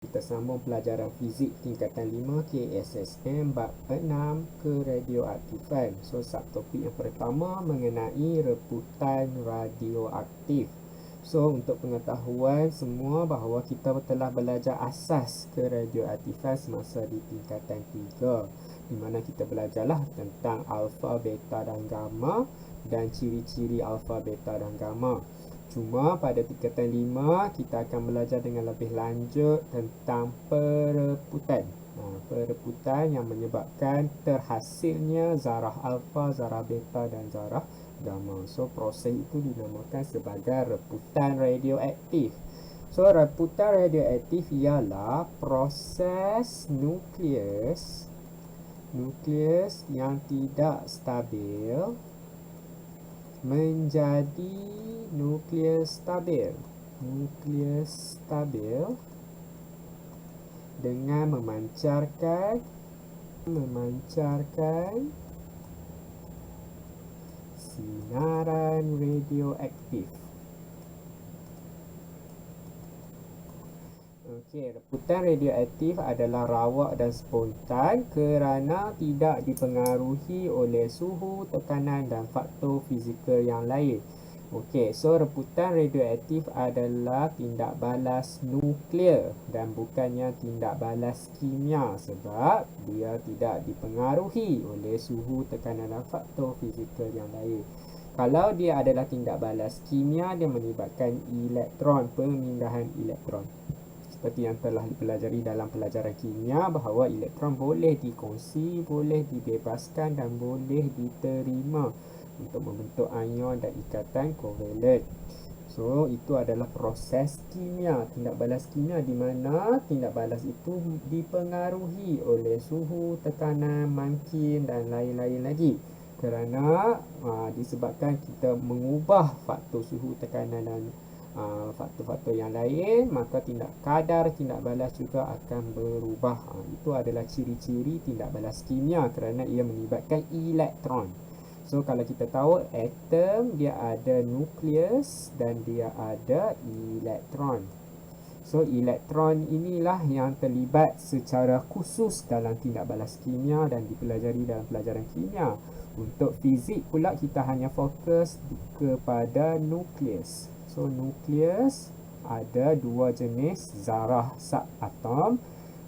Kita sambung pelajaran fizik tingkatan 5 KSSM bab 6 keradioaktifan. So, subtopik yang pertama mengenai reputan radioaktif. So, untuk pengetahuan semua bahawa kita telah belajar asas keradioaktifan semasa di tingkatan 3, di mana kita belajarlah tentang alfa, beta dan gamma dan ciri-ciri alfa, beta dan gamma. Cuma pada tingkatan 5 kita akan belajar dengan lebih lanjut tentang pereputan. Pereputan yang menyebabkan terhasilnya zarah alfa, zarah beta dan zarah gamma. So proses itu dinamakan sebagai reputan radioaktif. So reputan radioaktif ialah proses nukleus yang tidak stabil menjadi nukleus stabil dengan memancarkan sinaran radioaktif. Okey, reputan radioaktif adalah rawak dan spontan kerana tidak dipengaruhi oleh suhu, tekanan dan faktor fizikal yang lain. Okey, so reputan radioaktif adalah tindak balas nuklear dan bukannya tindak balas kimia sebab dia tidak dipengaruhi oleh suhu, tekanan dan faktor fizikal yang lain. Kalau dia adalah tindak balas kimia, dia melibatkan elektron, pemindahan elektron. Seperti yang telah dipelajari dalam pelajaran kimia bahawa elektron boleh dikongsi, boleh dibebaskan dan boleh diterima untuk membentuk ion dan ikatan kovalen. So, itu adalah proses kimia, tindak balas kimia di mana tindak balas itu dipengaruhi oleh suhu, tekanan, makin dan lain-lain lagi. Kerana disebabkan kita mengubah faktor suhu, tekanan dan faktor-faktor yang lain, maka kadar tindak balas juga akan berubah. Itu adalah ciri-ciri tindak balas kimia kerana ia melibatkan elektron. So kalau kita tahu atom dia ada nukleus dan dia ada elektron. So elektron inilah yang terlibat secara khusus dalam tindak balas kimia dan dipelajari dalam pelajaran kimia. Untuk fizik pula kita hanya fokus kepada nukleus. So nukleus ada dua jenis zarah subatom,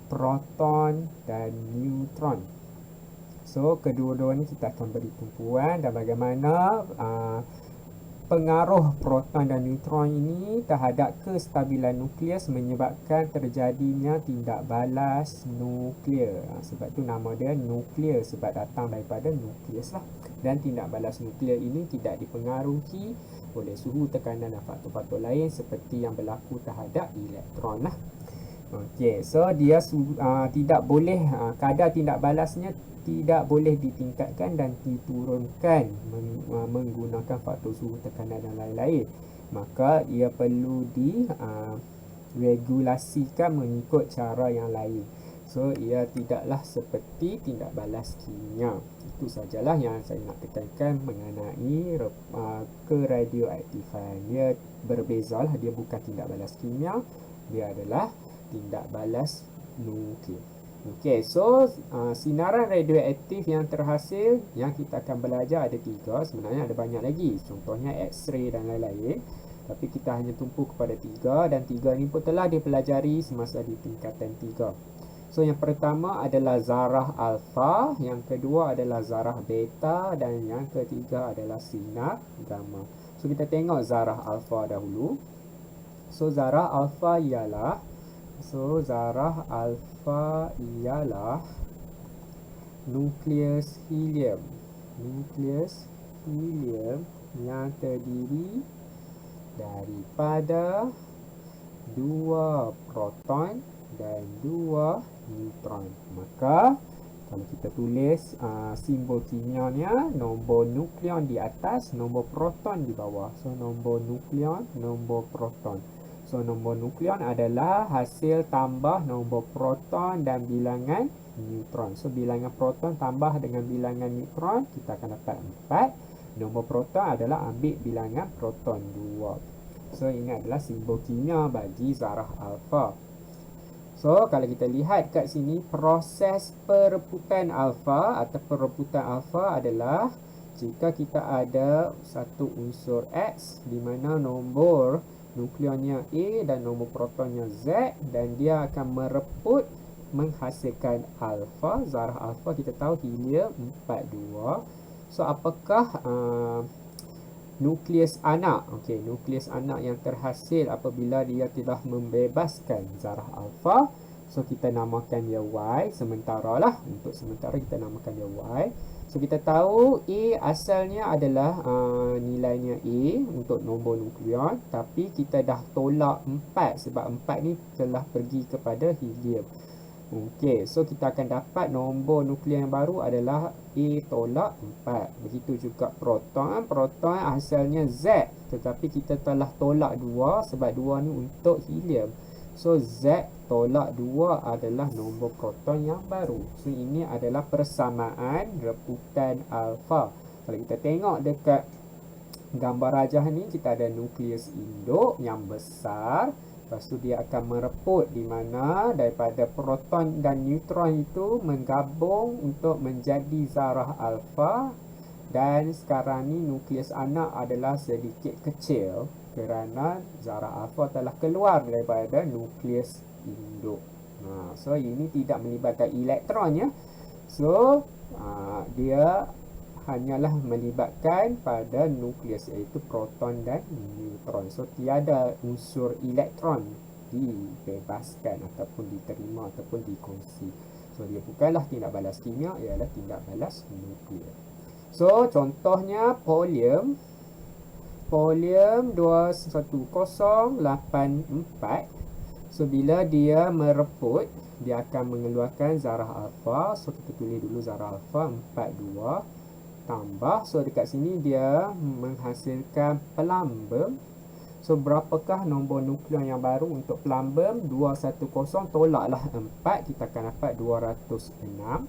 proton dan neutron. So kedua-duanya kita akan beri tumpuan dan bagaimana pengaruh proton dan neutron ini terhadap kestabilan nukleus menyebabkan terjadinya tindak balas nuklear. Sebab tu nama dia nuklear sebab datang daripada nukleus lah. Dan tindak balas nuklear ini tidak dipengaruhi oleh suhu, tekanan dan faktor-faktor lain seperti yang berlaku terhadap elektron lah. Okey, so dia tidak boleh, kadar tindak balasnya tidak boleh ditingkatkan dan diturunkan menggunakan faktor suhu, tekanan dan lain-lain. Maka ia perlu diregulasikan mengikut cara yang lain. So ia tidaklah seperti tindak balas kimia. Itu sajalah yang saya nak tekankan mengenai keradioaktifan. Dia berbezalah, dia bukan tindak balas kimia, dia adalah tindak balas nuklear. Okey, so sinaran radioaktif yang terhasil yang kita akan belajar ada 3, sebenarnya ada banyak lagi. Contohnya X-ray dan lain-lain. Tapi kita hanya tumpu kepada 3 dan 3 ni pun telah dipelajari semasa di tingkatan 3. So yang pertama adalah zarah alfa, yang kedua adalah zarah beta dan yang ketiga adalah sinar gamma. So kita tengok zarah alfa dahulu. So zarah alfa ialah nukleus helium yang terdiri daripada 2 proton dan 2 neutron. Maka kalau kita tulis simbol kimianya, nombor nukleon di atas, nombor proton di bawah. So nombor nukleon, nombor proton. So nombor nukleon adalah hasil tambah nombor proton dan bilangan neutron. So bilangan proton tambah dengan bilangan neutron, kita akan dapat 4. Nombor proton adalah ambil bilangan proton 2. So ini adalah simbol kimia bagi zarah alfa. So, kalau kita lihat kat sini, proses perebutan alfa atau perebutan alfa adalah jika kita ada satu unsur X di mana nombor nukleonnya A dan nombor protonnya Z, dan dia akan merebut menghasilkan alfa. Zarah alfa kita tahu helium 42. So, apakah nukleus anak? Okey, nukleus anak yang terhasil apabila dia telah membebaskan zarah alfa. So, kita namakan dia Y sementara lah. Untuk sementara kita namakan dia Y. So, kita tahu A asalnya adalah nilainya A untuk nombor nukleon. Tapi kita dah tolak 4 sebab 4 ni telah pergi kepada helium. Okey, so kita akan dapat nombor nukleon yang baru adalah A tolak 4. Begitu juga proton. Proton asalnya Z, tetapi kita telah tolak 2 sebab 2 ni untuk helium. So, Z tolak 2 adalah nombor proton yang baru. So, ini adalah persamaan rebutan alfa. Kalau kita tengok dekat gambar rajah ni, kita ada nukleus induk yang besar. Lepas tu dia akan merebut di mana daripada proton dan neutron itu menggabung untuk menjadi zarah alfa. Dan sekarang ni nukleus anak adalah sedikit kecil kerana zarah alfa telah keluar daripada nukleus induk. So ini tidak melibatkan elektron ya. So dia hanyalah melibatkan pada nukleus, iaitu proton dan neutron. So, tiada unsur elektron dibebaskan ataupun diterima ataupun dikongsi. So, dia bukanlah tindak balas kimia, ialah tindak balas nuklear. So, contohnya polium. Polium 21084. So, bila dia merebut, dia akan mengeluarkan zarah alfa. So, kita tulis dulu zarah alfa 42. Tambah, so dekat sini dia menghasilkan plumbum. So, berapakah nombor nukleon yang baru untuk plumbum? 210 tolaklah 4, kita akan dapat 206.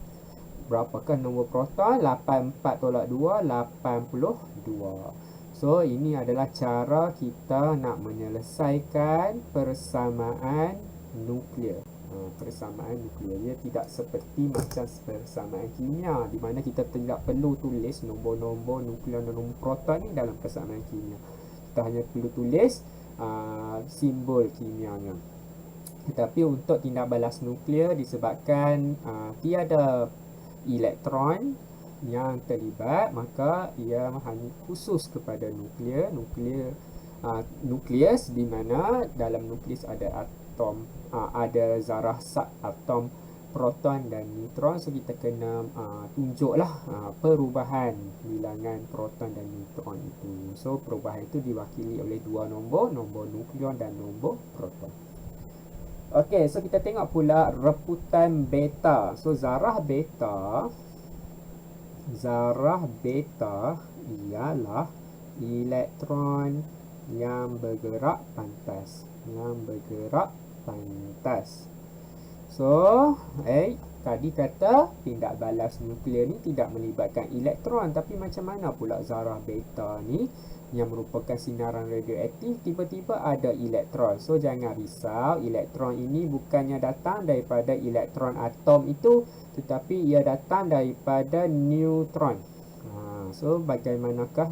Berapakah nombor proton? 84 tolak 2, 82. So, ini adalah cara kita nak menyelesaikan persamaan nuklear. Persamaan nuklear dia tidak seperti macam persamaan kimia di mana kita tidak perlu tulis nombor-nombor nukleon dan nombor proton ni dalam persamaan kimia. Kita hanya perlu tulis simbol kimianya. Tetapi untuk tindak balas nuklear, disebabkan tiada elektron yang terlibat, maka ia hanya khusus kepada nukleus di mana dalam nukleus ada atom, ada zarah atom proton dan neutron. So, kita kena tunjuklah perubahan bilangan proton dan neutron itu. So, perubahan itu diwakili oleh dua nombor nukleon dan nombor proton. Okey, so kita tengok pula rebutan beta. So, zarah beta ialah elektron yang bergerak pantas. So, tadi kata tindak balas nuklear ni tidak melibatkan elektron, tapi macam mana pula zarah beta ni yang merupakan sinaran radioaktif tiba-tiba ada elektron? So, jangan risau, elektron ini bukannya datang daripada elektron atom itu, tetapi ia datang daripada neutron. So, bagaimanakah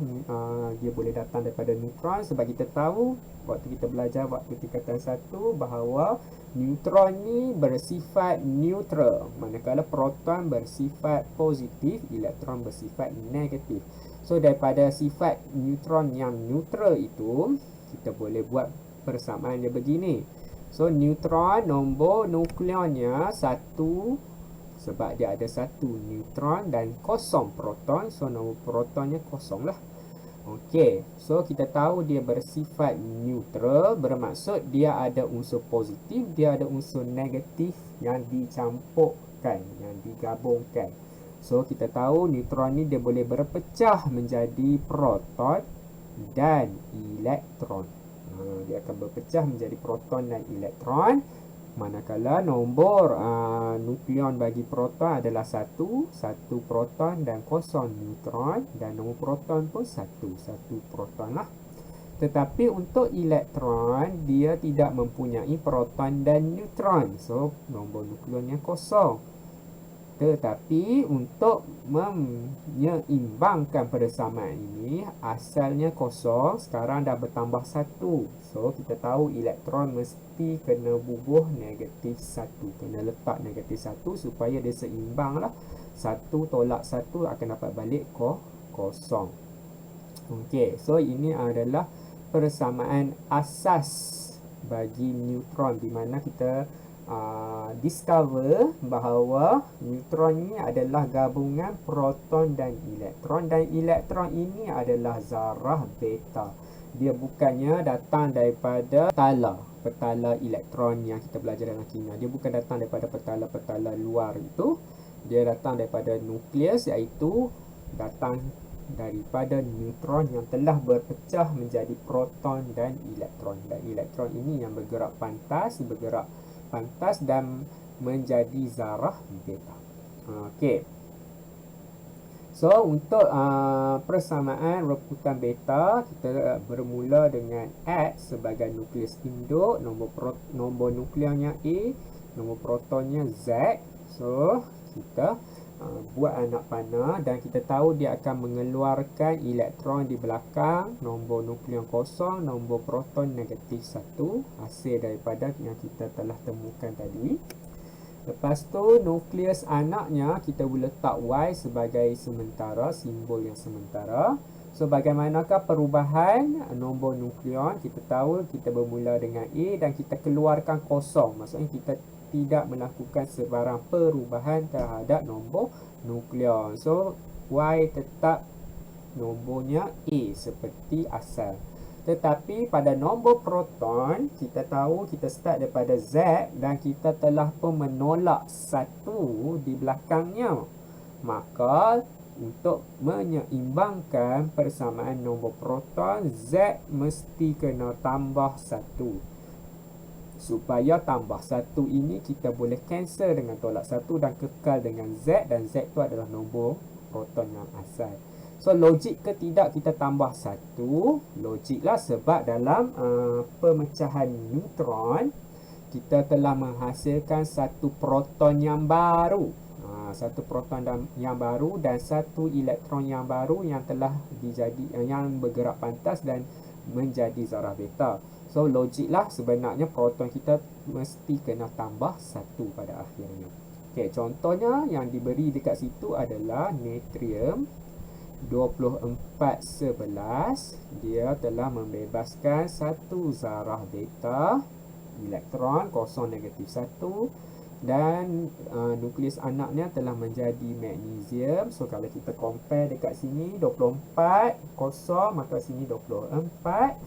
dia boleh datang daripada neutron? Sebab kita tahu waktu kita belajar waktu tingkatan 1 bahawa neutron ni bersifat neutral, manakala proton bersifat positif, elektron bersifat negatif. So, daripada sifat neutron yang neutral itu, kita boleh buat persamaan dia begini. So, neutron nombor nukleonnya 1 sebab dia ada 1 neutron dan 0 proton. So, nombor protonnya 0 lah. Okey, so kita tahu dia bersifat neutral, bermaksud dia ada unsur positif, dia ada unsur negatif yang dicampurkan, yang digabungkan. So, kita tahu neutron ni dia boleh berpecah menjadi proton dan elektron. Dia akan berpecah menjadi proton dan elektron. Manakala nombor nukleon bagi proton adalah 1 proton dan 0 neutron, dan nombor proton pun 1 proton lah. Tetapi untuk elektron, dia tidak mempunyai proton dan neutron. So, nombor nukleonnya kosong. Tetapi untuk menyeimbangkan persamaan ini, asalnya kosong, sekarang dah bertambah 1. So, kita tahu elektron mesti kena bubuh negatif 1. Kena letak negatif 1 supaya dia seimbang lah. 1 tolak 1 akan dapat balik kosong. Okey, so ini adalah persamaan asas bagi neutron, di mana kita discover bahawa neutron ini adalah gabungan proton dan elektron ini adalah zarah beta. Dia bukannya datang daripada petala elektron yang kita belajar dalam kimia. Dia bukan datang daripada petala-petala luar itu. Dia datang daripada nukleus, iaitu datang daripada neutron yang telah berpecah menjadi proton dan elektron. Dan elektron ini yang bergerak pantas dan menjadi zarah beta. Okey. So, untuk persamaan reputan beta, kita bermula dengan X sebagai nukleus induk, nombor nukleonnya A, nombor protonnya Z. So, kita buat anak panah dan kita tahu dia akan mengeluarkan elektron di belakang, nombor nukleon kosong, nombor proton negatif 1, hasil daripada yang kita telah temukan tadi. Lepas tu nukleus anaknya kita boleh letak Y sebagai sementara, simbol yang sementara. So, bagaimanakah perubahan nombor nukleon? Kita tahu kita bermula dengan A dan kita keluarkan kosong. Maksudnya kita tidak melakukan sebarang perubahan terhadap nombor nukleon. So, Y tetap nombornya A seperti asal. Tetapi pada nombor proton, kita tahu kita start daripada Z dan kita telah pun menolak 1 di belakangnya. Maka, untuk menyeimbangkan persamaan nombor proton, Z mesti kena tambah 1. Supaya tambah 1 ini kita boleh cancel dengan tolak 1 dan kekal dengan Z, dan Z itu adalah nombor proton yang asal. So, logik ke tidak kita tambah 1? Logiklah, sebab dalam pemecahan neutron kita telah menghasilkan 1 proton yang baru. 1 proton yang baru dan 1 elektron yang baru yang telah yang bergerak pantas dan menjadi zarah beta. So, logiklah sebenarnya proton kita mesti kena tambah 1 pada akhirnya. Okey, contohnya yang diberi dekat situ adalah natrium 2411. Dia telah membebaskan 1 zarah beta, elektron kosong negatif 1, dan nukleus anaknya telah menjadi magnesium. So, kalau kita compare dekat sini 24 kosong, maka sini 24.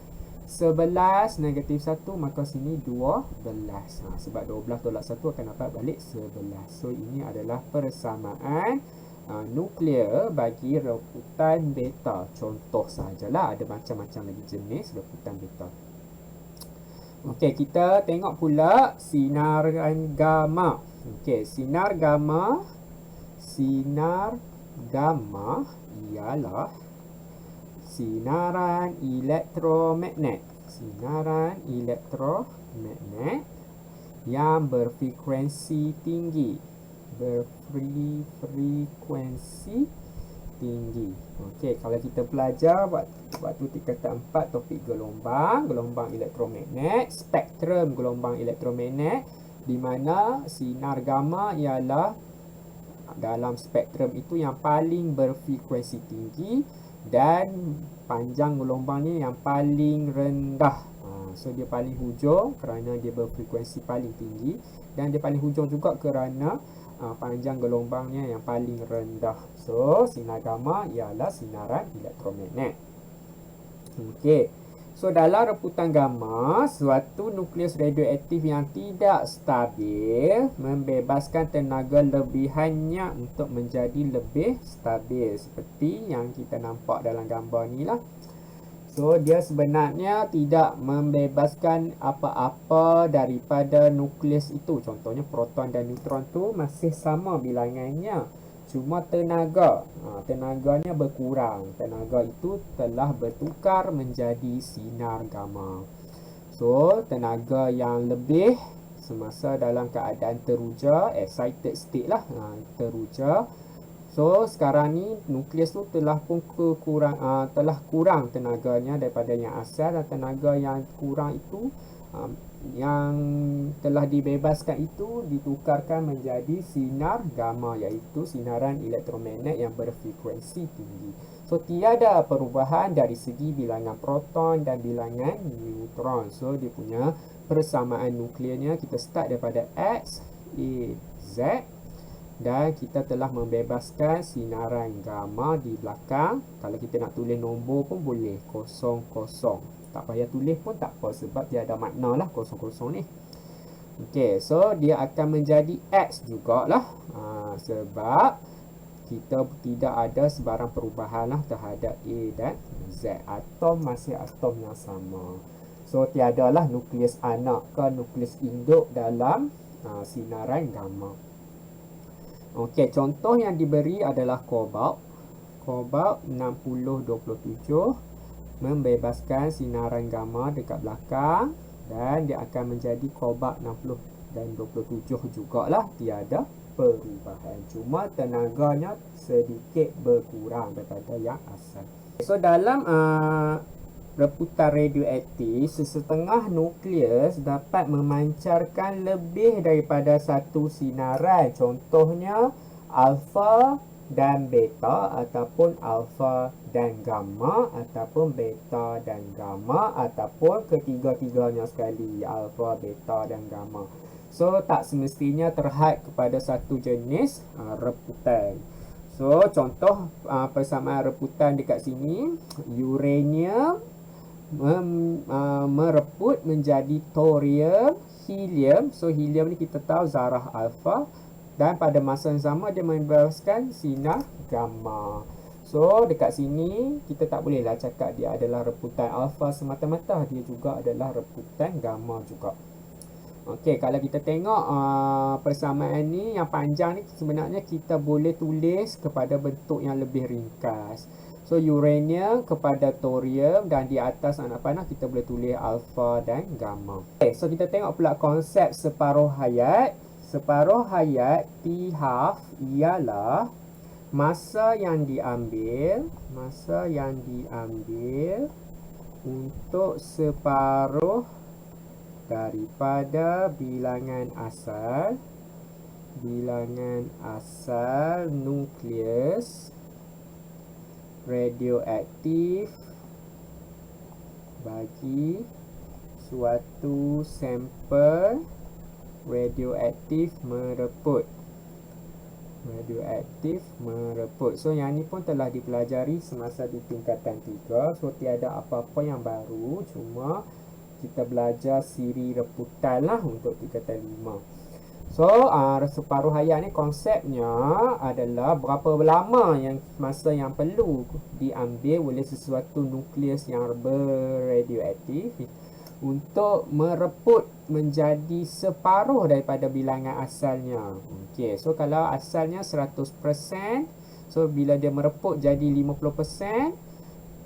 11 negatif 1, maka sini 12. Sebab 12 tolak 1 akan dapat balik 11. So, ini adalah persamaan nuklear bagi reputan beta. Contoh sahajalah, ada macam-macam lagi jenis reputan beta. Okey, kita tengok pula sinaran gamma. Okey, sinar gamma ialah sinaran elektromagnet. Sinaran elektromagnet yang berfrekuensi tinggi. Berfrekuensi tinggi. Okey, kalau kita belajar waktu tingkatan 4 topik gelombang elektromagnet, spektrum gelombang elektromagnet, di mana sinar gamma ialah dalam spektrum itu yang paling berfrekuensi tinggi dan panjang gelombangnya yang paling rendah. So, dia paling hujung kerana dia berfrekuensi paling tinggi, dan dia paling hujung juga kerana panjang gelombangnya yang paling rendah. So, sinar gamma ialah sinaran elektromagnet. Okey. So, dalam reputan gamma, suatu nukleus radioaktif yang tidak stabil membebaskan tenaga lebihannya untuk menjadi lebih stabil. Seperti yang kita nampak dalam gambar ni lah. So, dia sebenarnya tidak membebaskan apa-apa daripada nukleus itu. Contohnya, proton dan neutron tu masih sama bilangannya. cuma tenaga, tenaganya berkurang. Tenaga itu telah bertukar menjadi sinar gamma. So, tenaga yang lebih semasa dalam keadaan teruja, excited state lah, teruja. So, sekarang ni nukleus tu telah pun telah kurang tenaganya daripada yang asal, dan tenaga yang kurang itu yang telah dibebaskan itu ditukarkan menjadi sinar gamma, iaitu sinaran elektromagnet yang berfrekuensi tinggi. So, tiada perubahan dari segi bilangan proton dan bilangan neutron. So, dia punya persamaan nuklearnya kita start daripada X, A, Z, dan kita telah membebaskan sinaran gamma di belakang. Kalau kita nak tulis nombor pun boleh, 00. Tak payah tulis pun tak apa, sebab dia ada makna lah 00 ni. Okey, so dia akan menjadi X jugalah, sebab kita tidak ada sebarang perubahan lah terhadap A dan Z. Atom masih atom yang sama. So, tiadalah nukleus anak ke nukleus induk dalam sinaran gamma. Okey, contoh yang diberi adalah kobalt. Kobalt 6027 membebaskan sinaran gamma dekat belakang, dan dia akan menjadi kobalt 60 dan 27 jugalah, tiada perubahan. Cuma tenaganya sedikit berkurang daripada yang asal. So, dalam reputan radioaktif, sesetengah nukleus dapat memancarkan lebih daripada satu sinaran. Contohnya alfa dan beta, ataupun alfa dan gamma, ataupun beta dan gamma, ataupun ketiga-tiganya sekali, alfa, beta dan gamma. So, tak semestinya terhad kepada satu jenis reputan. So, contoh persamaan reputan dekat sini, uranium mereput menjadi thorium, helium. So, helium ni kita tahu zarah alfa, dan pada masa yang sama dia membebaskan sinar gamma. So, dekat sini kita tak bolehlah cakap dia adalah reputan alfa semata-mata, dia juga adalah reputan gamma juga. Okey, kalau kita tengok persamaan ni yang panjang ni, sebenarnya kita boleh tulis kepada bentuk yang lebih ringkas. So, uranium kepada thorium, dan di atas anak panah kita boleh tulis alfa dan gamma. Okay, so kita tengok pula konsep separuh hayat. Separuh hayat T-half ialah masa yang diambil untuk separuh daripada bilangan asal nukleus radioaktif bagi suatu sampel radioaktif mereput. So, yang ni pun telah dipelajari semasa di tingkatan 3. So, tiada apa-apa yang baru, cuma kita belajar siri reputan lah untuk tingkatan 5. So, separuh hayat ni konsepnya adalah berapa lama masa yang perlu diambil oleh sesuatu nukleus yang berradioaktif untuk mereput menjadi separuh daripada bilangan asalnya. Okey, so kalau asalnya 100%, so bila dia mereput jadi 50%,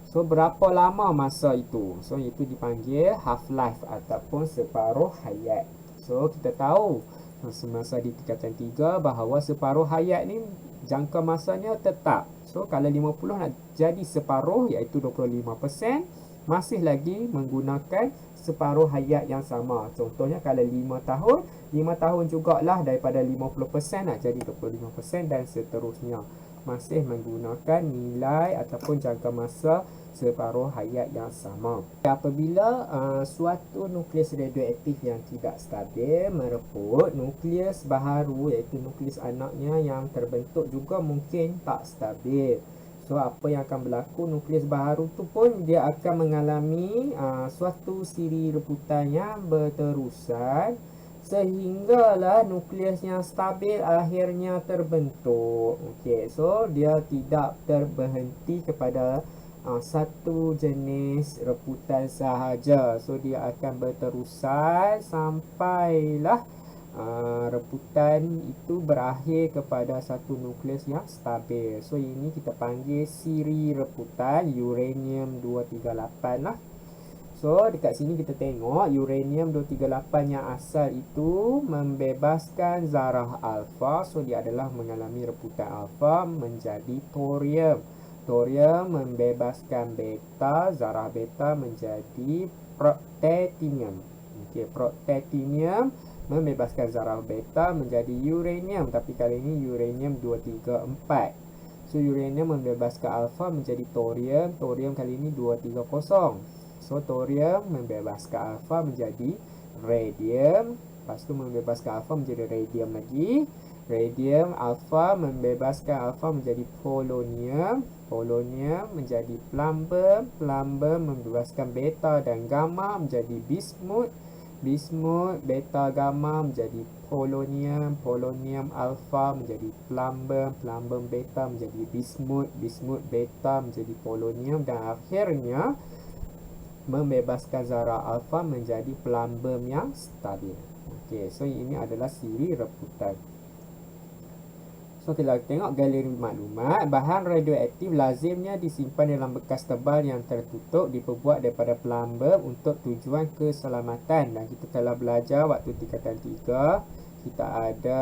so berapa lama masa itu? So, itu dipanggil half-life ataupun separuh hayat. So, kita tahu semasa di tingkatan 3 bahawa separuh hayat ni jangka masanya tetap. So, kalau 50 nak jadi separuh, iaitu 25%, masih lagi menggunakan separuh hayat yang sama. Contohnya kalau 5 tahun, 5 tahun jugalah daripada 50% nak jadi 25%, dan seterusnya. Masih menggunakan nilai ataupun jangka masa separuh hayat yang sama. Apabila suatu nukleus radioaktif yang tidak stabil mereput, nukleus baharu, iaitu nukleus anaknya yang terbentuk juga mungkin tak stabil. So, apa yang akan berlaku, nukleus baharu tu pun dia akan mengalami suatu siri reputan yang berterusan, sehinggalah nukleus yang stabil akhirnya terbentuk. Okey, so dia tidak berhenti kepada satu jenis reputan sahaja. So, dia akan berterusan sampailah reputan itu berakhir kepada satu nukleus yang stabil. So ini kita panggil siri reputan uranium 238 lah. So dekat sini kita tengok uranium 238 yang asal itu membebaskan zarah alfa. So dia adalah mengalami reputan alfa menjadi thorium. Thorium membebaskan beta, zarah beta menjadi protactinium. Okey, protactinium membebaskan zarah beta menjadi uranium, tapi kali ini uranium 234. So uranium membebaskan alfa menjadi thorium. Thorium kali ini 230. So thorium membebaskan alfa menjadi radium. Lepas tu membebaskan alfa menjadi radium lagi. Radium alfa membebaskan alfa menjadi polonium. Polonium menjadi plumbum. Plumbum membebaskan beta dan gamma menjadi bismut. Bismut, beta, gamma menjadi polonium. Polonium alfa menjadi plumbum. Plumbum beta menjadi bismut. Bismut beta menjadi polonium. Dan akhirnya membebaskan zarah alfa menjadi plumbum yang stabil. Okey, so ini adalah siri reputan. So kita tengok galeri maklumat. Bahan radioaktif lazimnya disimpan dalam bekas tebal yang tertutup, diperbuat daripada plumbum untuk tujuan keselamatan. Dan kita telah belajar waktu tingkatan 3, kita ada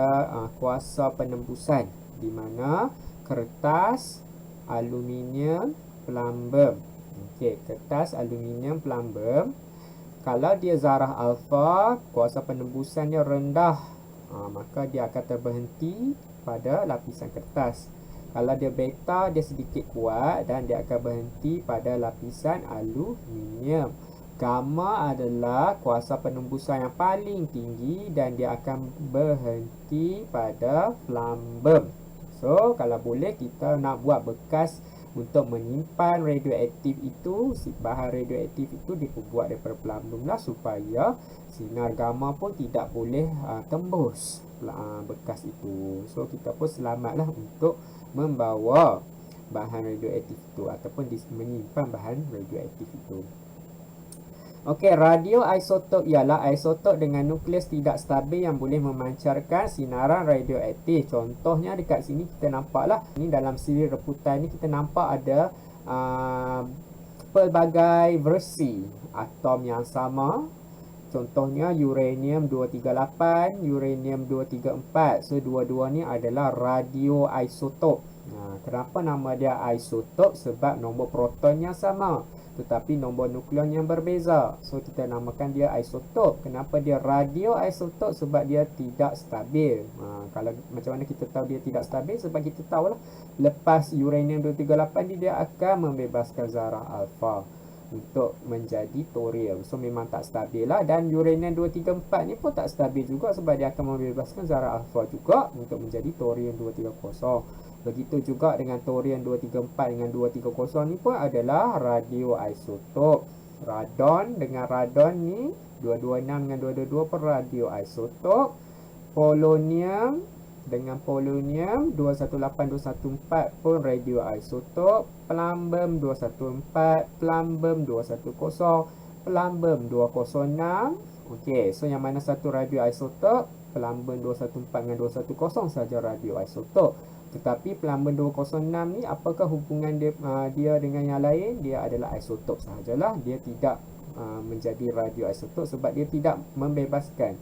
kuasa penembusan, di mana kertas, aluminium, plumbum. Okey, kertas, aluminium, plumbum. Kalau dia zarah alfa, kuasa penembusannya rendah, maka dia akan terberhenti pada lapisan kertas. Kalau dia beta, dia sedikit kuat dan dia akan berhenti pada lapisan aluminium. Gamma adalah kuasa penembusan yang paling tinggi dan dia akan berhenti pada plumbum. So, kalau boleh kita nak buat bekas untuk menyimpan radioaktif itu, bahan radioaktif itu diperbuat daripada plumbum lah, supaya sinar gamma pun tidak boleh tembus bekas itu. So kita pun selamatlah untuk membawa bahan radioaktif itu ataupun menyimpan bahan radioaktif itu. Okey, radioisotop ialah isotop dengan nukleus tidak stabil yang boleh memancarkan sinaran radioaktif. Contohnya dekat sini kita nampaklah, ini dalam siri reputan ni kita nampak ada pelbagai versi atom yang sama. Contohnya uranium 238, uranium 234. So dua-dua ni adalah radioisotop. Kenapa nama dia isotop? Sebab nombor protonnya sama, tetapi nombor nukleon yang berbeza. So kita namakan dia isotop. Kenapa dia radioisotop? Sebab dia tidak stabil. Kalau macam mana kita tahu dia tidak stabil? Sebab kita tahulah lepas uranium 238 dia akan membebaskan zarah alfa untuk menjadi thorium. So memang tak stabil lah. Dan uranium 234 ni pun tak stabil juga, sebab dia akan membebaskan zarah alfa juga untuk menjadi thorium 230. Begitu juga dengan thorium 234 dengan 230 ni pun adalah radioisotop. Radon dengan radon ni 226 dengan 222 pun radioisotop. Polonium dengan polonium 218-214 pun radioisotop. Plumbum 214, plumbum 210, plumbum 206. Okey, so yang mana satu radioisotop? Plumbum 214 dengan 210 saja radioisotop. Tetapi plumbum 206 ni apakah hubungan dia dengan yang lain? Dia adalah isotop sahajalah. Dia tidak menjadi radioisotop sebab dia tidak membebaskan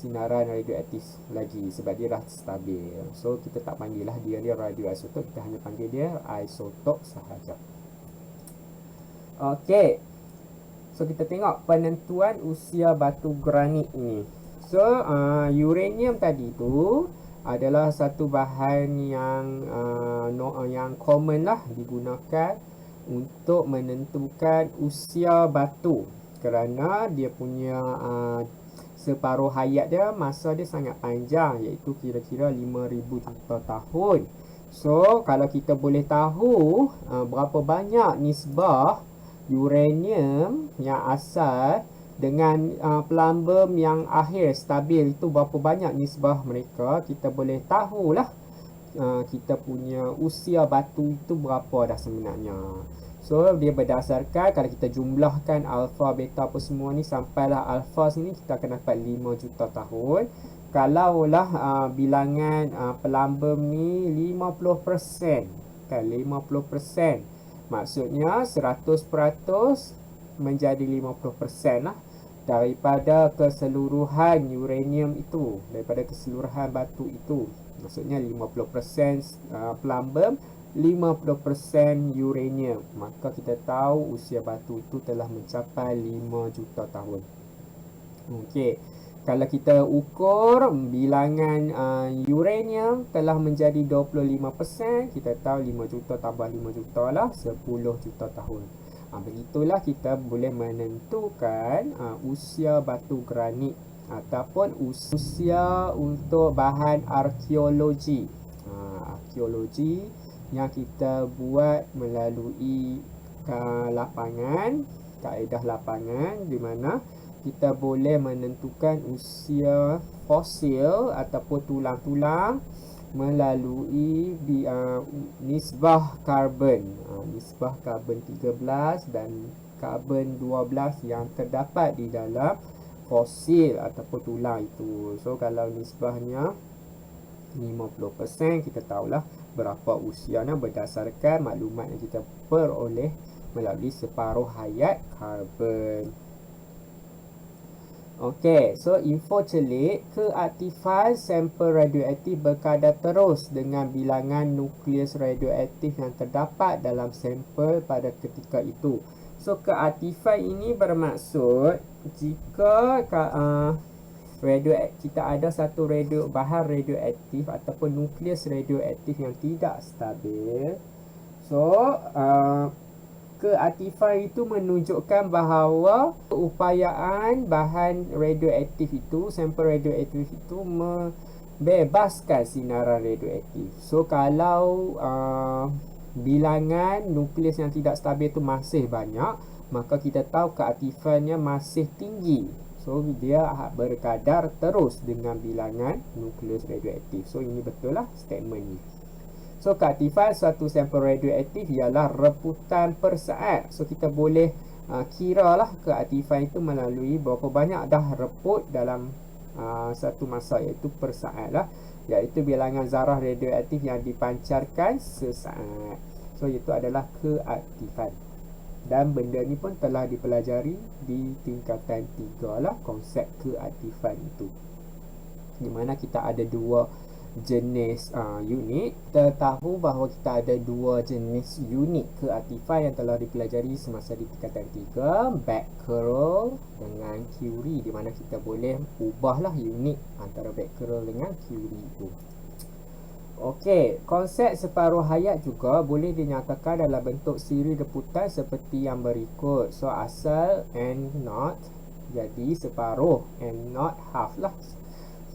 sinaran radioaktif lagi, sebab dia dah stabil. So kita tak panggil lah dia radioisotop, kita hanya panggil dia isotop sahaja. Okey, so kita tengok penentuan usia batu granit ini. So uranium tadi tu adalah satu bahan yang common lah digunakan untuk menentukan usia batu, kerana dia punya separuh hayat dia, masa dia sangat panjang, iaitu kira-kira 5,000 juta tahun. So kalau kita boleh tahu berapa banyak nisbah uranium yang asal dengan plumbum yang akhir stabil itu, berapa banyak nisbah mereka, kita boleh tahulah kita punya usia batu itu berapa dah sebenarnya. So dia berdasarkan kalau kita jumlahkan alfa, beta apa semua ni sampailah alfa sini, kita akan dapat 5 juta tahun. Kalaulah bilangan pelambam ni 50%, kan 50%, maksudnya 100% menjadi 50% lah daripada keseluruhan uranium itu, daripada keseluruhan batu itu. Maksudnya 50% pelambam, 50% uranium. Maka kita tahu usia batu itu telah mencapai 5 juta tahun. Okey. Kalau kita ukur bilangan uranium telah menjadi 25%, kita tahu 5 juta tambah 5 juta lah 10 juta tahun. Begitulah kita boleh menentukan usia batu granit ataupun usia untuk bahan arkeologi. Arkeologi yang kita buat melalui lapangan, kaedah lapangan, di mana kita boleh menentukan usia fosil ataupun tulang-tulang melalui nisbah karbon, nisbah karbon 13 dan karbon 12 yang terdapat di dalam fosil ataupun tulang itu. So kalau nisbahnya 50%, kita tahulah berapa usianya berdasarkan maklumat yang kita peroleh melalui separuh hayat karbon. Okey, so info celik, keaktifan sampel radioaktif berkadar terus dengan bilangan nukleus radioaktif yang terdapat dalam sampel pada ketika itu. So keaktifan ini bermaksud jika kita ada satu bahan radioaktif ataupun nukleus radioaktif yang tidak stabil. So keaktifan itu menunjukkan bahawa keupayaan bahan radioaktif itu, sampel radioaktif itu membebaskan sinaran radioaktif. So kalau bilangan nukleus yang tidak stabil itu masih banyak, maka kita tahu keaktifannya masih tinggi. So dia berkadar terus dengan bilangan nukleus radioaktif. So ini betul lah statement ni. So keaktifan suatu sampel radioaktif ialah reputan per saat. So kita boleh kira lah keaktifan itu melalui berapa banyak dah reput dalam satu masa, iaitu per saat lah, iaitu bilangan zarah radioaktif yang dipancarkan sesaat. So itu adalah keaktifan. Dan benda ni pun telah dipelajari di tingkatan 3 lah, konsep keaktifan itu, di mana kita ada dua jenis unit. Kita tahu bahawa kita ada dua jenis unit keaktifan yang telah dipelajari semasa di tingkatan 3, Becquerel dengan Curie, di mana kita boleh ubahlah unit antara Becquerel dengan Curie itu. Okey, konsep separuh hayat juga boleh dinyatakan dalam bentuk siri reputan seperti yang berikut. So asal N0 jadi separuh, N0 half lah.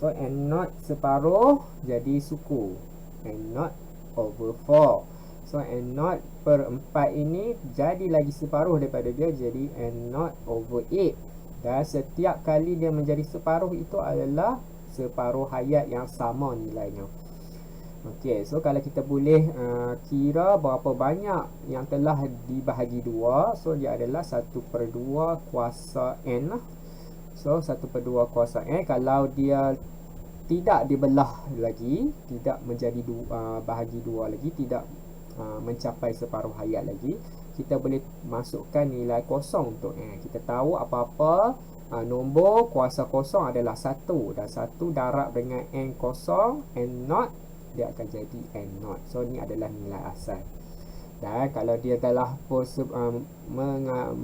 So N0 separuh jadi suku, N0 over 4. So N0 per 4 ini jadi lagi separuh daripada dia, jadi N0 over 8. Dan setiap kali dia menjadi separuh itu adalah separuh hayat yang sama nilainya. Okey, so kalau kita boleh kira berapa banyak yang telah dibahagi 2, so dia adalah 1/2 kuasa N lah. So 1/2 kuasa N, kalau dia tidak dibelah lagi, tidak menjadi bahagi 2 lagi, tidak mencapai separuh hayat lagi, kita boleh masukkan nilai kosong untuk N. Kita tahu apa-apa nombor kuasa kosong adalah 1, dan 1 darab dengan N kosong, N0, dia akan jadi N0. So ni adalah nilai asal. Dan kalau dia telah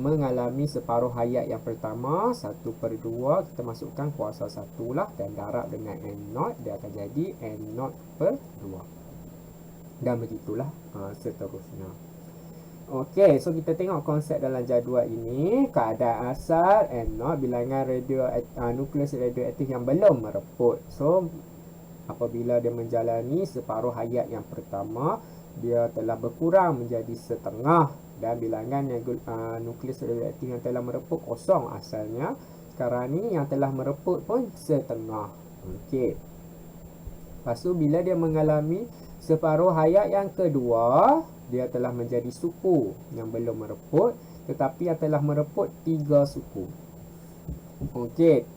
mengalami separuh hayat yang pertama, 1/2, kita masukkan kuasa 1 lah, dan darab dengan N0, dia akan jadi N0/2. Dan begitulah seterusnya. Okey, so kita tengok konsep dalam jadual ini. Keadaan asal N0, bilangan nukleus radioaktif yang belum mereput. So apabila dia menjalani separuh hayat yang pertama, dia telah berkurang menjadi setengah, dan bilangan nukleus radioaktif yang telah mereput kosong asalnya. Sekarang ni yang telah mereput pun setengah. Okey. Lepas tu bila dia mengalami Separuh hayat yang kedua, dia telah menjadi suku yang belum mereput, tetapi yang telah mereput 3 suku. Okey.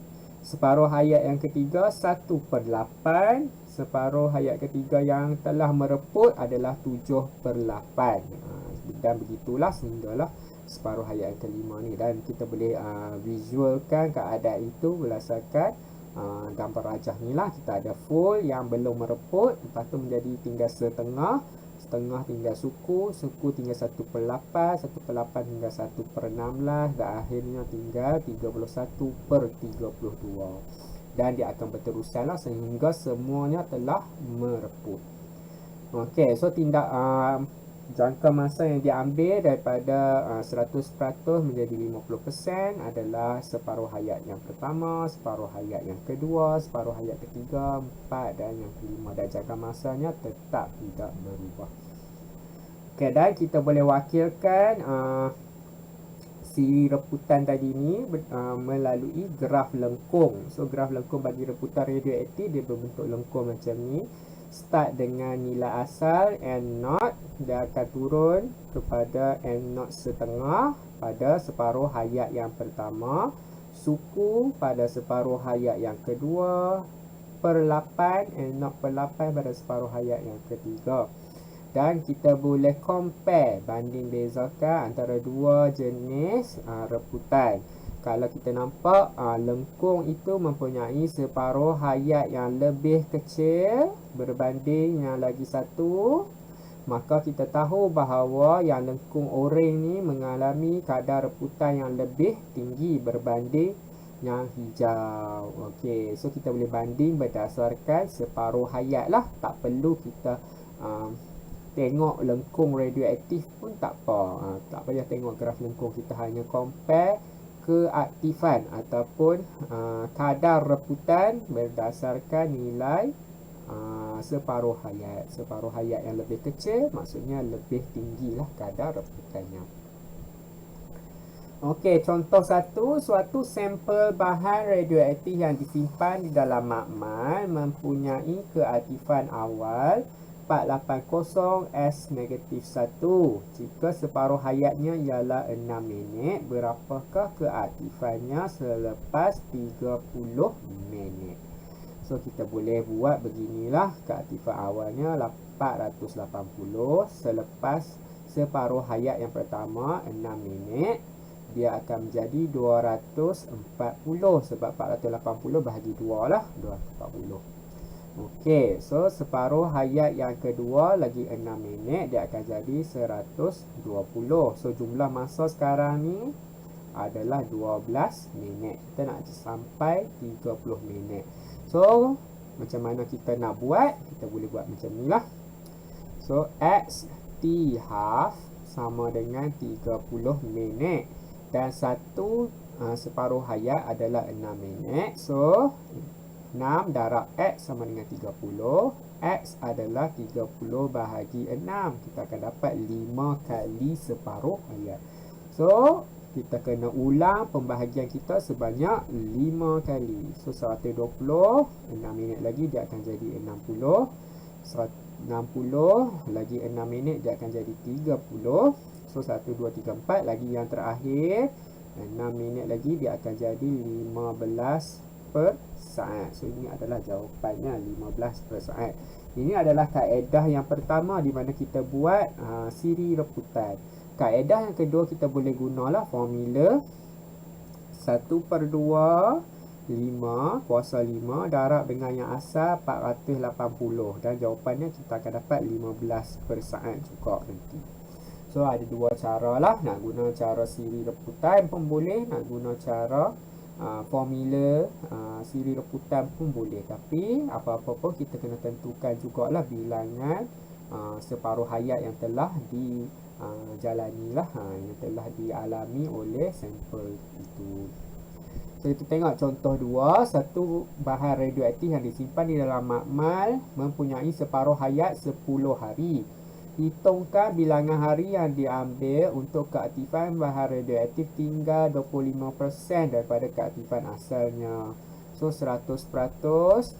Separuh hayat yang ketiga 1/8. Separuh hayat ketiga yang telah mereput adalah 7/8. Dan begitulah sehinggalah separuh hayat yang kelima ni. Dan kita boleh visualkan keadaan itu berdasarkan gambar rajah ni lah. Kita ada full yang belum mereput, lepas tu menjadi tinggal setengah, setengah tinggal suku, suku tinggal 1/8, 1/8 tinggal 1/16 dan akhirnya tinggal 31/32. Dan dia akan berterusan lah sehingga semuanya telah mereput. Okey, so tindak jangka masa yang diambil daripada 100% menjadi 50% adalah separuh hayat yang pertama, separuh hayat yang kedua, separuh hayat ketiga, 4 dan yang kelima, dan jangka masanya tetap tidak berubah. Okay, dan kita boleh wakilkan si reputan tadi ni melalui graf lengkung. So graf lengkung bagi reputan radioaktif dia berbentuk lengkung macam ni. Start dengan nilai asal N0, dia akan turun kepada N0 setengah pada separuh hayat yang pertama, suku pada separuh hayat yang kedua, per 8, N0/8 pada separuh hayat yang ketiga. Dan kita boleh compare, banding bezakan antara dua jenis reputan. Kalau kita nampak lengkung itu mempunyai separuh hayat yang lebih kecil berbanding yang lagi satu, maka kita tahu bahawa yang lengkung oranye ni mengalami kadar reputan yang lebih tinggi berbanding yang hijau. Okey, so kita boleh banding berdasarkan separuh hayat lah. Tak perlu kita tengok lengkung radioaktif pun tak apa. Tak payah tengok graf lengkung, kita hanya compare keaktifan ataupun kadar reputan berdasarkan nilai separuh hayat. Separuh hayat yang lebih kecil maksudnya lebih tinggilah kadar reputannya. Okey, contoh satu, suatu sampel bahan radioaktif yang disimpan di dalam makmal mempunyai keaktifan awal 480 S-1. Jika separuh hayatnya ialah 6 minit, berapakah keaktifannya selepas 30 minit? So kita boleh buat beginilah. Keaktifan awalnya 480, selepas separuh hayat yang pertama 6 minit, dia akan menjadi 240 sebab 480 bahagi 2 lah, 240. Okey, so separuh hayat yang kedua lagi 6 minit, dia akan jadi 120. So jumlah masa sekarang ni adalah 12 minit. Kita nak sampai 30 minit. So macam mana kita nak buat? Kita boleh buat macam ni lah. So X T half sama dengan 30 minit. Dan satu separuh hayat adalah 6 minit. So 6 darab X sama dengan 30. X adalah 30 bahagi 6. Kita akan dapat 5 kali separuh hayat. So kita kena ulang pembahagian kita sebanyak 5 kali. So 120, 6 minit lagi dia akan jadi 60. 60 lagi 6 minit dia akan jadi 30. So 1, 2, 3, 4 lagi yang terakhir 6 minit lagi dia akan jadi 15 per saat. So ini adalah jawapannya 15 per saat. Ini adalah kaedah yang pertama di mana kita buat siri reputan. Kaedah yang kedua kita boleh gunalah formula 1/2 5 kuasa 5 darab dengan yang asal 480, dan jawapannya kita akan dapat 15 per saat juga nanti. So ada dua cara lah, nak guna cara siri reputan pun boleh, nak guna cara formula siri reputan pun boleh. Tapi apa-apa pun kita kena tentukan jugalah bilangan separuh hayat yang telah dijalani lah, yang telah dialami oleh sampel itu. So kita tengok contoh 2. Satu bahan radioaktif yang disimpan di dalam makmal mempunyai separuh hayat 10 hari. Hitungkan bilangan hari yang diambil untuk keaktifan bahan radioaktif tinggal 25% daripada keaktifan asalnya. So 100%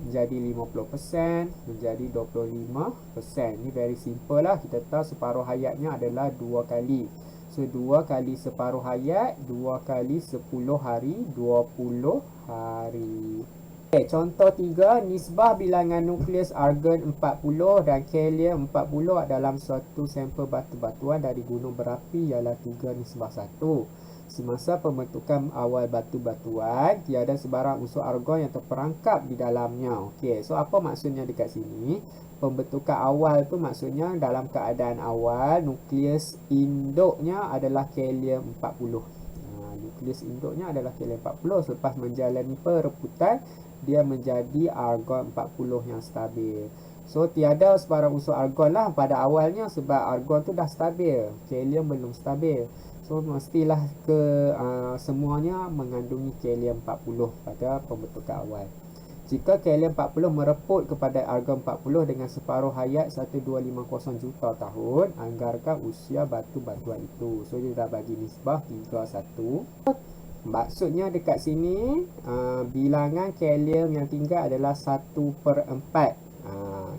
menjadi 50%, menjadi 25%. Ni very simple lah. Kita tahu separuh hayatnya adalah 2 kali. So 2 kali separuh hayat, 2 kali 10 hari, 20 hari. Okay, contoh 3, nisbah bilangan nukleus argon 40 dan kalium 40 dalam suatu sampel batu-batuan dari gunung berapi ialah 3:1. Semasa pembentukan awal batu-batuan, tiada sebarang unsur argon yang terperangkap di dalamnya. Okey, so apa maksudnya dekat sini? Pembentukan awal tu maksudnya dalam keadaan awal, nukleus induknya adalah kalium 40. Nukleus induknya adalah kalium 40. Selepas menjalani perebutan, dia menjadi argon 40 yang stabil. So tiada sebarang unsur argon lah pada awalnya sebab argon tu dah stabil, kalium belum stabil. So mestilah semuanya mengandungi kalium 40 pada pembentukan awal. Jika kalium 40 mereput kepada argon 40 dengan separuh hayat 1250 juta tahun, anggarkan usia batu-batuan itu. So dia dah bagi nisbah 3:1. Maksudnya dekat sini bilangan kalium yang tinggal adalah 1/4.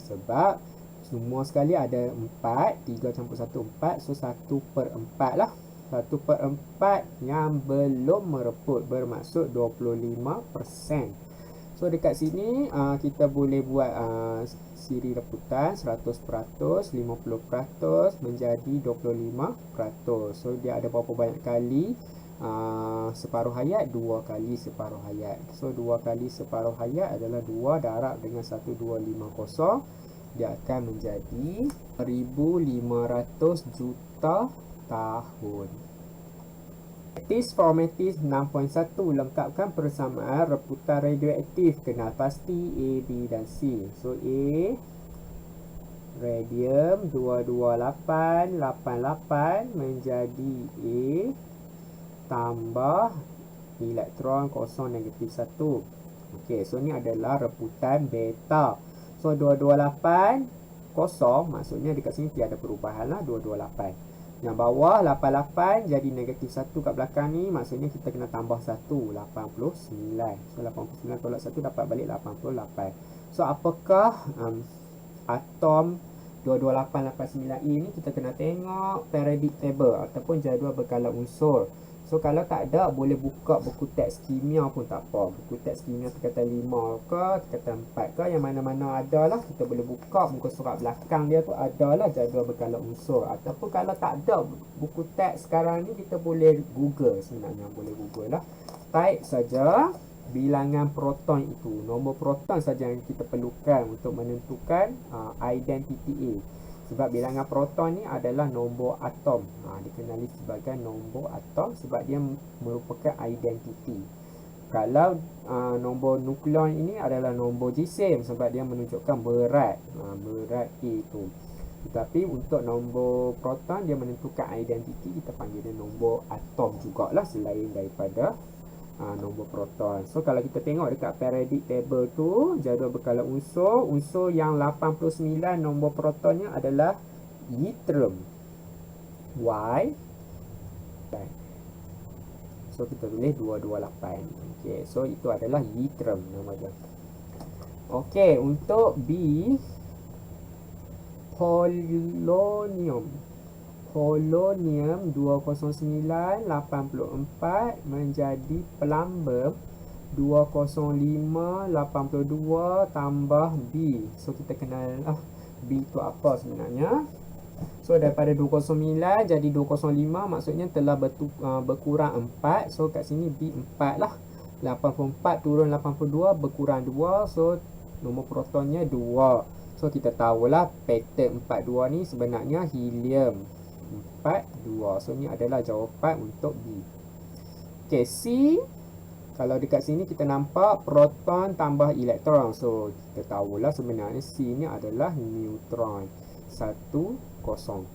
Sebab semua sekali ada 4, 3 campur 1 4, so 1/4 lah. 1/4 yang belum mereput bermaksud 25%. So dekat sini kita boleh buat siri reputan 100%, 50% menjadi 25%. So dia ada berapa banyak kali separuh hayat? 2 kali separuh hayat. So 2 kali separuh hayat adalah 2 darab dengan 1250. Dia akan menjadi 1500 juta tahun. Praktis formatis 6.1, lengkapkan persamaan reputan radioaktif. Kenal pasti A, B dan C. So A, radium 22888 menjadi A tambah elektron kosong negatif 1. Okey, so ni adalah reputan beta. So 228 kosong, maksudnya dekat sini tiada perubahan lah, 228. Yang bawah 88 jadi negatif 1 kat belakang ni, maksudnya kita kena tambah 1, 89. So 89 tolak 1 dapat balik 88. So apakah atom 22889E ni? Kita kena tengok periodic table ataupun jadual berkala unsur. So kalau tak ada, boleh buka buku teks kimia pun tak apa. Buku teks kimia tingkatan 5 ke, tingkatan 4 ke, yang mana-mana ada lah. Kita boleh buka muka surat belakang dia tu, ada lah jadual berkala unsur. Ataupun kalau tak ada buku teks sekarang ni, kita boleh google sebenarnya. Boleh google lah. Type saja bilangan proton itu. Nombor proton saja yang kita perlukan untuk menentukan identiti A. Sebab bilangan proton ni adalah nombor atom. Dikenali sebagai nombor atom sebab dia merupakan identiti. Kalau nombor nukleon ini adalah nombor jisim sebab dia menunjukkan berat. Berat A itu. Tetapi untuk nombor proton dia menentukan identiti, kita panggil dia nombor atom jugalah selain daripada nombor proton. So kalau kita tengok dekat periodic table tu, jadual berkala unsur, unsur yang 89 nombor protonnya adalah yttrium. Y. So kita tulis 228. Okey, so itu adalah yttrium nama dia. Okey, untuk B, polonium. Polonium 20984 menjadi plumbum 20582 tambah B. So kita kenal B itu apa sebenarnya. So daripada 209 jadi 205, maksudnya telah berkurang 4. So kat sini B 4 lah. 84 turun 82 berkurang 2. So nombor protonnya 2. So kita tahulah pattern 42 ni sebenarnya helium 42. So ni adalah jawapan untuk B. Okay, C. Kalau dekat sini kita nampak proton tambah elektron. So kita tahulah sebenarnya C ni adalah neutron 1, 0.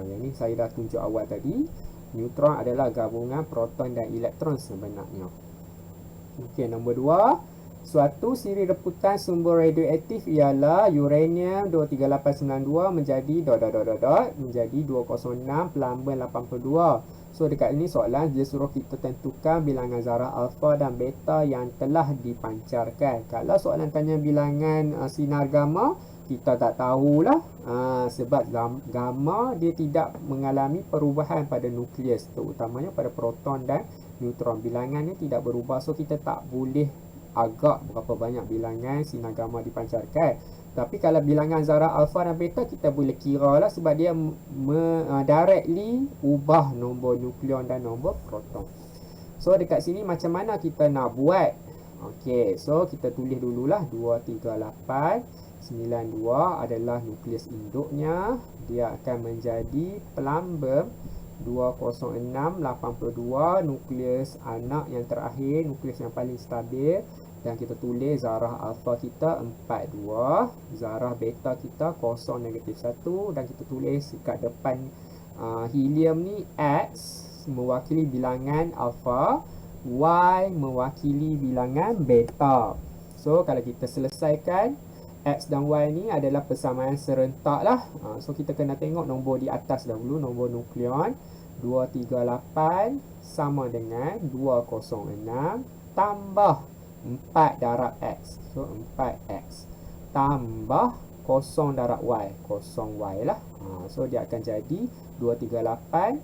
Yang ni saya dah tunjuk awal tadi. Neutron adalah gabungan proton dan elektron sebenarnya. Okay, nombor 2. Suatu siri reputan sumber radioaktif ialah uranium 23892 menjadi menjadi 206 plumbum 82. So dekat ini soalan dia suruh kita tentukan bilangan zarah alfa dan beta yang telah dipancarkan. Kalau soalan tanya bilangan sinar gamma, kita tak tahulah. Sebab gamma dia tidak mengalami perubahan pada nukleus, terutamanya pada proton dan neutron. Bilangan ni tidak berubah, so kita tak boleh agak berapa banyak bilangan sinar gamma dipancarkan. Tapi kalau bilangan zarah alfa dan beta kita boleh kira lah, sebab dia directly ubah nombor nukleon dan nombor proton. So dekat sini macam mana kita nak buat? Okey, so kita tulis dululah 238 92 adalah nukleus induknya. Dia akan menjadi plumbum 20682, nukleus anak yang terakhir, nukleus yang paling stabil. Dan kita tulis zarah alfa kita 42, zarah beta kita 0 negatif 1, dan kita tulis dekat depan helium ni X mewakili bilangan alfa, Y mewakili bilangan beta. So kalau kita selesaikan, X dan Y ni adalah persamaan serentak lah. So kita kena tengok nombor di atas dahulu, nombor nukleon 238 sama dengan 206 tambah 4 darab X. So 4X tambah 0 darab Y, 0Y lah. So dia akan jadi 238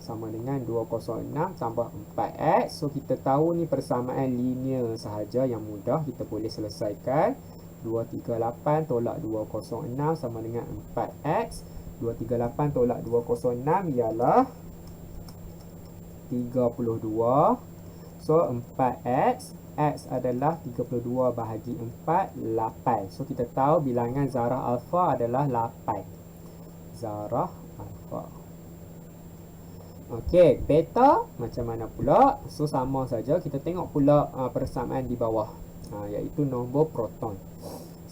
sama dengan 206 tambah 4X. So kita tahu ni persamaan linear sahaja yang mudah, kita boleh selesaikan. 238 tolak 206 sama dengan 4X. 238 tolak 206 ialah 32. So 4X, X adalah 32 bahagi 4, 8. So kita tahu bilangan zarah alfa adalah 8. Zarah alfa. Okey, beta macam mana pula? So sama saja, kita tengok pula persamaan di bawah, iaitu nombor proton.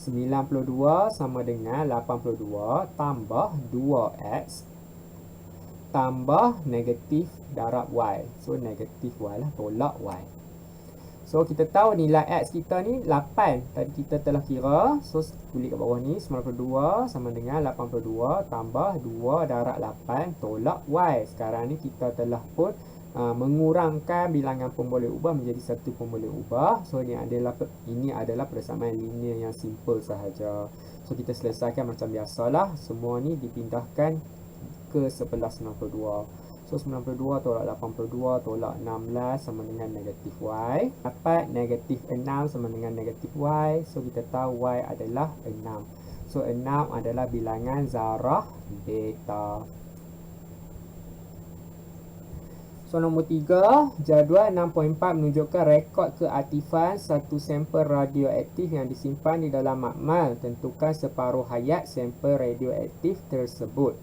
92 sama dengan 82 tambah 2X tambah negatif darab Y. So negatif Y lah, tolak Y. So kita tahu nilai X kita ni 8. Tadi kita telah kira. So tulis kat bawah ni 92 sama dengan 82 tambah 2 darab 8 tolak Y. Sekarang ni kita telah pun mengurangkan bilangan pemboleh ubah menjadi satu pemboleh ubah. So ini adalah persamaan linear yang simple sahaja. So kita selesaikan macam biasalah. Semua ni dipindahkan ke sebelah 92. So 92 tolak 82 tolak 16 sama dengan negatif Y. Dapat negatif 6 sama dengan negatif Y. So kita tahu Y adalah 6. So 6 adalah bilangan zarah beta. So nombor 3, jadual 6.4 menunjukkan rekod keaktifan satu sampel radioaktif yang disimpan di dalam makmal. Tentukan separuh hayat sampel radioaktif tersebut.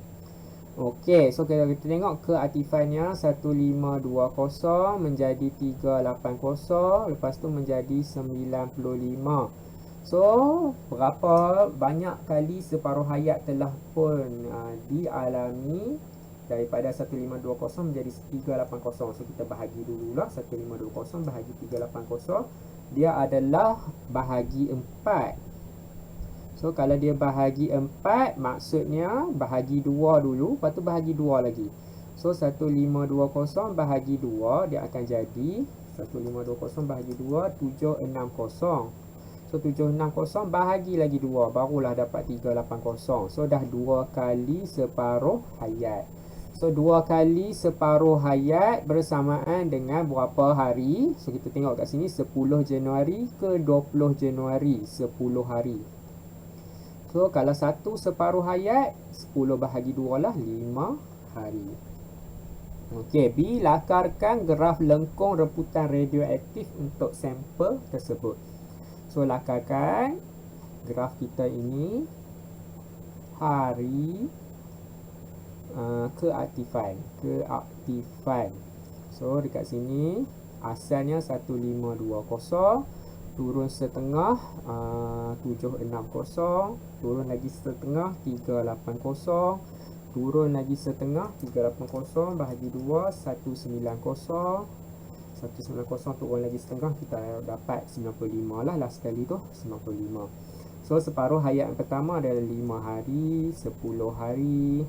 Okey, so kita tengok keaktifannya 1520 menjadi 380, lepas tu menjadi 95. So berapa banyak kali separuh hayat telah pun dialami daripada 1520 menjadi 380. So kita bahagi dululah, 1520 bahagi 380, dia adalah bahagi 4. So kalau dia bahagi 4, maksudnya bahagi 2 dulu, lepas tu bahagi 2 lagi. So 1520 bahagi 2, dia akan jadi 1520 bahagi 2, 760. So 760 bahagi lagi 2, barulah dapat 380. So dah 2 kali separuh hayat. So 2 kali separuh hayat bersamaan dengan berapa hari? So kita tengok kat sini, 10 Januari ke 20 Januari, 10 hari. So kalau satu separuh hayat, 10 bahagi 2 lah 5 hari. Okey, B, lakarkan graf lengkung reputan radioaktif untuk sampel tersebut. So lakarkan graf kita ini hari keaktifan. So dekat sini asalnya 1520, turun setengah 760, turun lagi setengah 380, turun lagi setengah 380 bahagi 2 190, 190 turun lagi setengah, kita dapat 95 lah, last sekali tu 95. So separuh hayat yang pertama adalah 5 hari, 10 hari,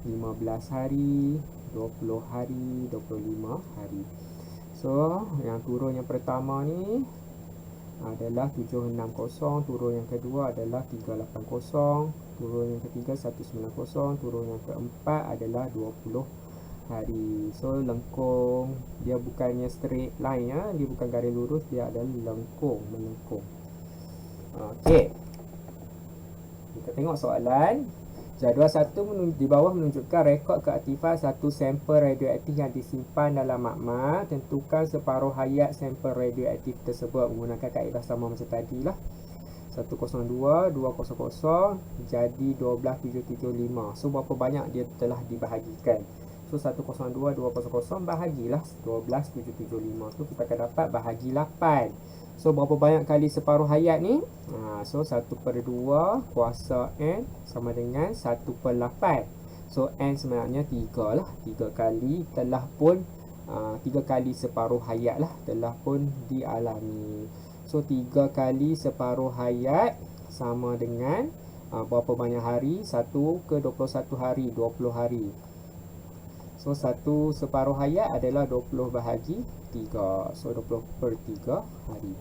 15 hari, 20 hari, 25 hari. So, yang turun yang pertama ni adalah 760, turun yang kedua adalah 380, turun yang ketiga 190, turun yang keempat adalah 20 hari. So lengkung dia bukannya straight line ya, dia bukan garis lurus, dia adalah melengkung. Okey. Kita tengok soalan. Jadual 1 di bawah menunjukkan rekod keaktifan satu sampel radioaktif yang disimpan dalam makmal. Tentukan separuh hayat sampel radioaktif tersebut menggunakan kaedah sama macam tadi lah. 102, 200 jadi 12775. So berapa banyak dia telah dibahagikan. So 102, 200 bahagilah 12775. So kita akan dapat bahagi 8. So berapa banyak kali separuh hayat ni? So 1/2 kuasa N sama dengan 1/8. So N sebenarnya 3 lah. 3 kali telah pun 3 kali separuh hayat lah telah pun dialami. So 3 kali separuh hayat sama dengan berapa banyak hari? 1 ke 21 hari, 20 hari. So 1 separuh hayat adalah 20 bahagi 3. So 20/3 hari.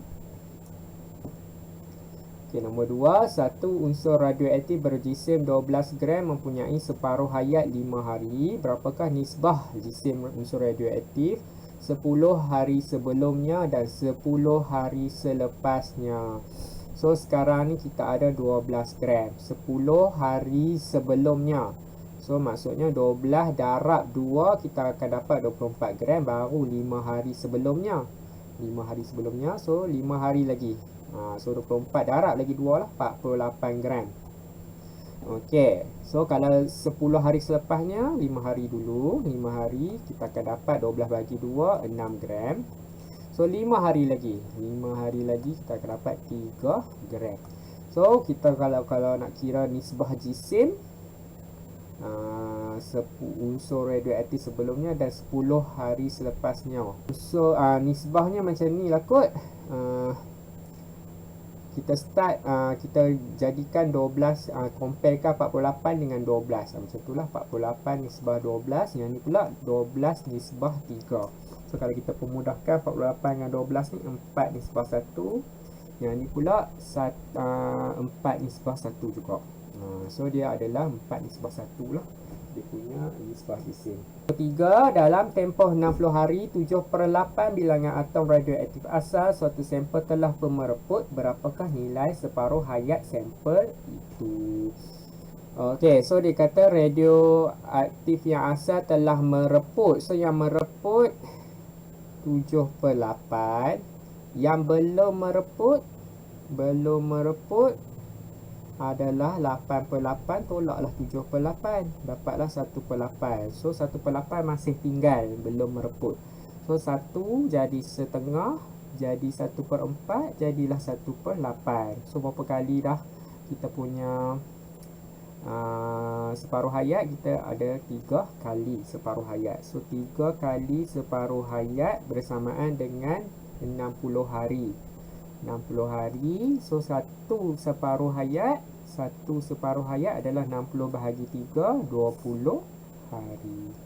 Okay, nombor 2. Satu unsur radioaktif berjisim 12 gram mempunyai separuh hayat 5 hari. Berapakah nisbah jisim unsur radioaktif 10 hari sebelumnya dan 10 hari selepasnya? So sekarang ni kita ada 12 gram 10 hari sebelumnya. So maksudnya 12 darab 2 kita akan dapat 24 gram baru 5 hari sebelumnya. 5 hari sebelumnya, so 5 hari lagi. So 24 darab lagi 2 lah, 48 gram. Okey, so kalau 10 hari selepasnya 5 hari dulu, 5 hari kita akan dapat 12 bagi 2 6 gram. So 5 hari lagi, 5 hari lagi kita akan dapat 3 gram. So kita kalau nak kira nisbah jisim unsur radioaktif sebelumnya dan 10 hari selepasnya. So nisbahnya macam ni lah kot. Kita start kita jadikan 12 comparekan 48 dengan 12 macam itulah. 48 nisbah 12, yang ni pula 12 nisbah 3. So kalau kita pemudahkan 48 dengan 12 ni 4 nisbah 1, yang ni pula 4 nisbah 1 juga. So dia adalah 4 nisbah 1 lah dia punya nisbah jisim. Ketiga, dalam tempoh 60 hari 7/8 bilangan atom radioaktif asal suatu sampel telah pun mereput, berapakah nilai separuh hayat sampel itu? Okey, so dia kata radioaktif yang asal telah mereput. So yang mereput 7/8, yang belum mereput adalah 8/8, tolaklah 7/8, dapatlah 1/8. So 1/8 masih tinggal, belum mereput. So 1 jadi setengah, jadi 1/4, jadilah 1/8. So berapa kali dah kita punya separuh hayat? Kita ada 3 kali separuh hayat. So 3 kali separuh hayat bersamaan dengan 60 hari. 60 hari. So satu separuh hayat adalah 60 bahagi 3, 20 hari.